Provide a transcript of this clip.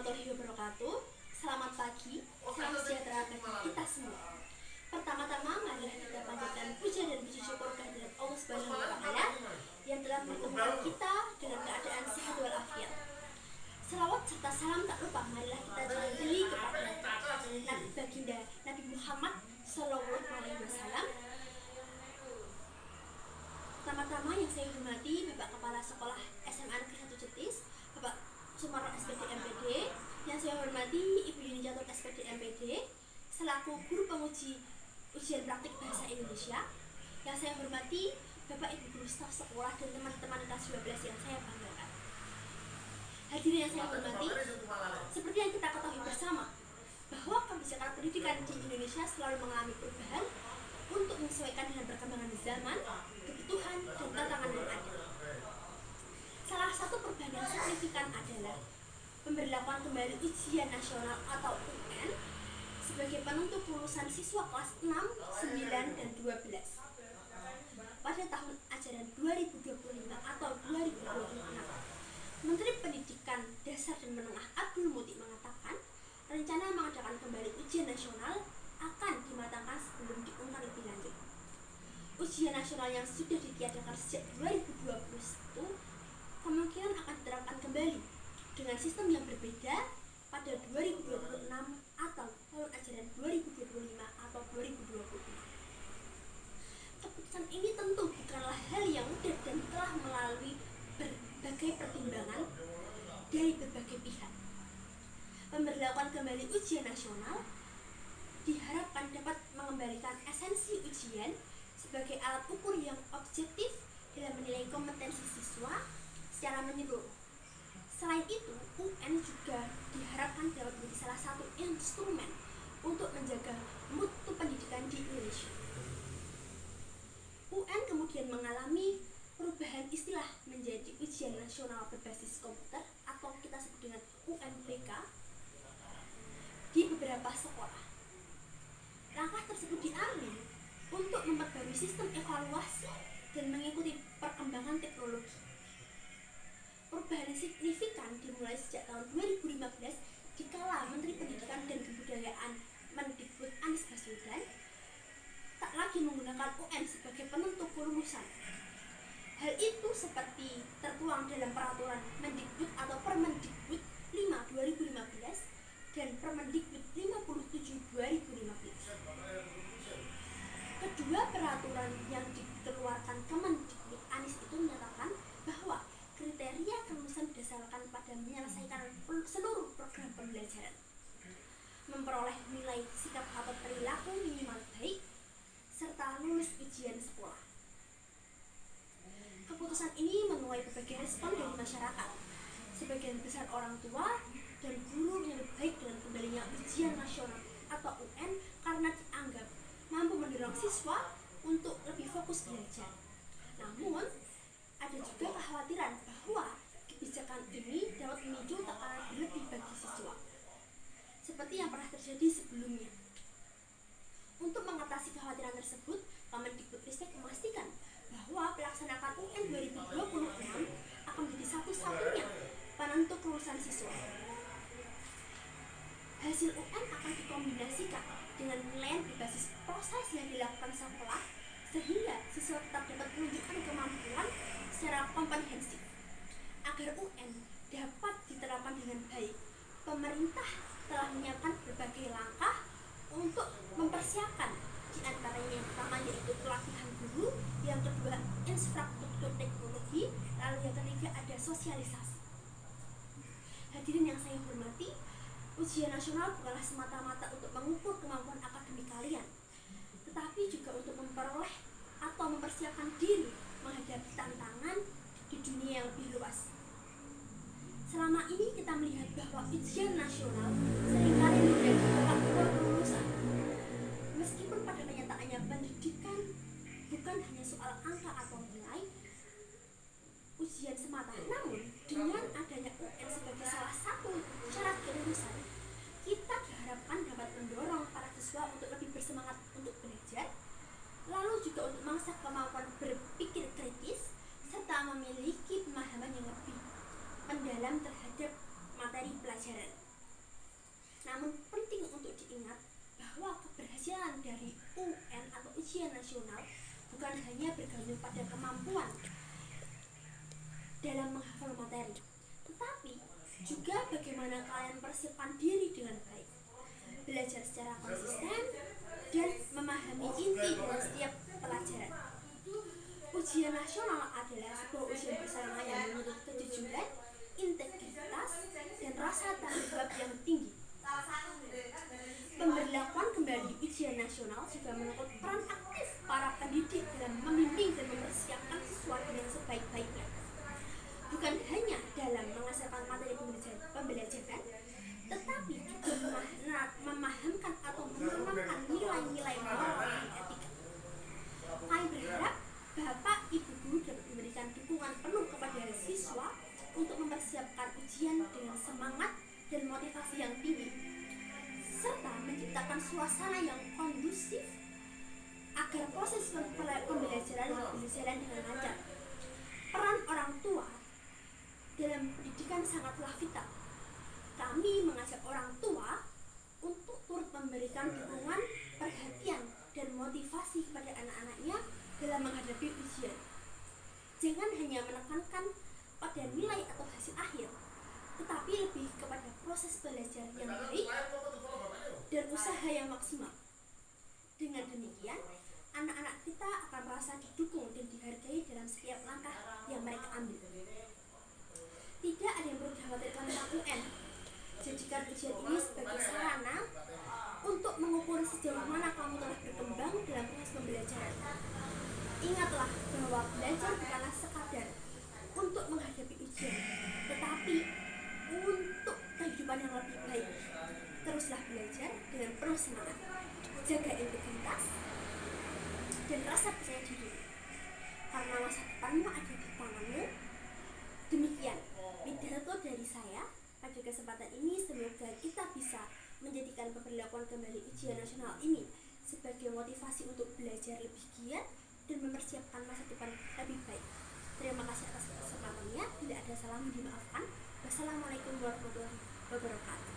warahmatullahi wabarakatuh. Selamat pagi, salam sejahtera bagi kita semua. Pertama-tama, marilah kita panjatkan puja dan puji syukur kehadirat Allah Subhanahu wa Ta'ala yang telah mempertemukan kita dengan keadaan sehat walafiat. Selawat serta salam tak lupa marilah kita beri kepada Nabi Baginda Nabi Muhammad Sallallahu Alaihi Wasallam. Pertama-tama yang saya hormati Bapak Kepala Sekolah SMA Negeri 1 Jetis, Bapak Sumarno SPD MPD, yang saya hormati Ibu Yuni Catur SPD MPD selaku guru penguji ujian praktik bahasa Indonesia, yang saya hormati Bapak Ibu guru staf sekolah dan teman-teman kelas 12 yang saya banggakan. Hadirin yang saya hormati, seperti yang kita ketahui bersama bahwa kebijakan pendidikan di Indonesia selalu mengalami perubahan untuk menyesuaikan dengan perkembangan zaman, kebutuhan, dan tantangan yang ada. Salah satu perubahan yang signifikan adalah pemberlakuan kembali ujian nasional atau UN sebagai penentu kelulusan siswa kelas 6, 9, dan 12 pada tahun ajaran 2025 atau 2026. Menteri Pendidikan Dasar dan Menengah Abdul Muti mengatakan rencana mengadakan kembali ujian nasional akan dimatangkan sebelum diumumkan lebih lanjut. Ujian nasional yang sudah ditiadakan sejak 2021 kemungkinan akan diterapkan kembali dengan sistem yang berbeda pada 2026 atau tahun ajaran 2025 atau 2026. Keputusan ini tentu bukanlah hal yang mudah dan telah melalui berbagai pertimbangan dari berbagai pihak. Pemberlakuan kembali ujian nasional diharapkan dapat mengembalikan esensi ujian sebagai alat ukur yang objektif dalam menilai kompetensi siswa secara menyeluruh. Selain itu, UN juga diharapkan dapat menjadi salah satu instrumen untuk menjaga mutu pendidikan di Indonesia. UN kemudian mengalami perubahan istilah menjadi ujian nasional berbasis komputer atau kita sebut dengan UNBK di beberapa sekolah. Langkah tersebut diambil untuk memperbarui sistem evaluasi dan mengikuti perkembangan teknologi. Perubahan signifikan dimulai sejak tahun 2015 dikala Menteri Pendidikan dan Kebudayaan Mendikbud Anies Baswedan tak lagi menggunakan UN sebagai penentu kelulusan. Hal itu seperti tertuang dalam peraturan Mendikbud atau Permendikbud 5/2015 dan Permendikbud 57/2015. Kedua peraturan yang dikeluarkan Kemendikbud Anies itu menyatakan bahwa kriteria kelulusan berdasarkan pada menyelesaikan seluruh program pembelajaran, memperoleh nilai sikap atau perilaku minimal baik, serta lulus ujian sekolah. Keputusan ini menuai berbagai respon dari masyarakat. Sebagian besar orang tua dan guru yang lebih baik dengan kembalinya ujian nasional atau UN karena dianggap mampu mendorong siswa untuk lebih fokus belajar. Namun, ada juga kekhawatiran bahwa kebijakan ini dapat memicu tekanan berlebih bagi siswa, seperti yang pernah terjadi sebelumnya. Untuk mengatasi kekhawatiran tersebut, Kemendikbudristek memastikan bahwa pelaksanaan UN 2026 akan menjadi satu-satunya penentu kelulusan siswa. Hasil UN akan dikombinasikan dengan penilaian berbasis proses yang dilakukan sekolah sehingga siswa tetap dapat menunjukkan kemampuan secara komprehensif. Agar UN dapat diterapkan dengan baik, pemerintah telah menyiapkan berbagai langkah untuk mempersiapkan, di antaranya yang pertama yaitu pelatihan guru, yang kedua infrastruktur teknologi, lalu yang ketiga ada sosialisasi. Hadirin yang saya hormati, ujian nasional bukanlah semata-mata untuk mengukur kemampuan akademik kalian, tetapi juga untuk memperoleh atau mempersiapkan diri menghadapi tantangan di dunia yang lebih luas. Selama ini kita melihat bahwa ujian nasional seringkali menjadi tolak ukur kelulusan. Meskipun pada kenyataannya pendidikan bukan hanya soal angka atau nilai ujian semata, namun dengan adanya UN sebagai salah satu syarat kelulusan, kita diharapkan dapat mendorong para siswa untuk lebih bersemangat untuk belajar, lalu juga untuk mengasah kemampuan berpikir kritis, serta memiliki pemahaman yang lebih mendalam terhadap materi pelajaran. ujian nasional bukan hanya bergantung pada kemampuan dalam menghafal materi, tetapi juga bagaimana kalian persiapkan diri dengan baik, belajar secara konsisten, dan memahami inti dari setiap pelajaran. Ujian nasional adalah sebuah ujian bersama yang menuntut kejujuran, integritas, dan rasa tanggung jawab yang tinggi. Pemberlakuan kembali ujian nasional juga menuntut peran aktif para pendidik dalam membimbing dan mempersiapkan siswa dengan sebaik-baiknya, bukan hanya dalam menghasilkan materi pembelajaran, tetapi juga memahamkan atau menanamkan nilai-nilai moral dan etika. Kami berharap Bapak Ibu Guru dapat memberikan dukungan penuh kepada siswa untuk mempersiapkan ujian dengan semangat dan motivasi yang tinggi, serta menciptakan suasana yang kondusif agar proses pembelajaran berjalan dengan lancar. Peran orang tua dalam pendidikan sangatlah vital. Kami mengajak orang tua untuk turut memberikan dukungan, perhatian, dan motivasi kepada anak-anaknya dalam menghadapi ujian. Jangan hanya menekankan pada nilai atau hasil akhir, tetapi lebih kepada proses belajar yang baik dan usaha yang maksimal. Dengan demikian, anak-anak kita akan merasa didukung dan dihargai dalam setiap langkah yang mereka ambil. Tidak ada yang perlu dikhawatirkan tentang UN. Jadikan ujian ini sebagai sarana untuk mengukur sejauh mana kamu telah berkembang dalam proses pembelajaran. Ingatlah bahwa belajar bukanlah sekadar untuk menghadapi ujian, tetapi untuk kehidupan yang lebih baik. Teruslah belajar dengan penuh semangat, jaga integritas dan rasa percaya diri, karena masa depanmu ada di tanganmu. Demikian pidato dari saya pada kesempatan ini. Semoga kita bisa menjadikan pemberlakuan kembali ujian nasional ini sebagai motivasi untuk belajar lebih giat dan mempersiapkan masa depan lebih baik. Terima kasih atas kesempatannya. Bila ada salah, mohon dimaafkan. Wassalamualaikum warahmatullahi wabarakatuh.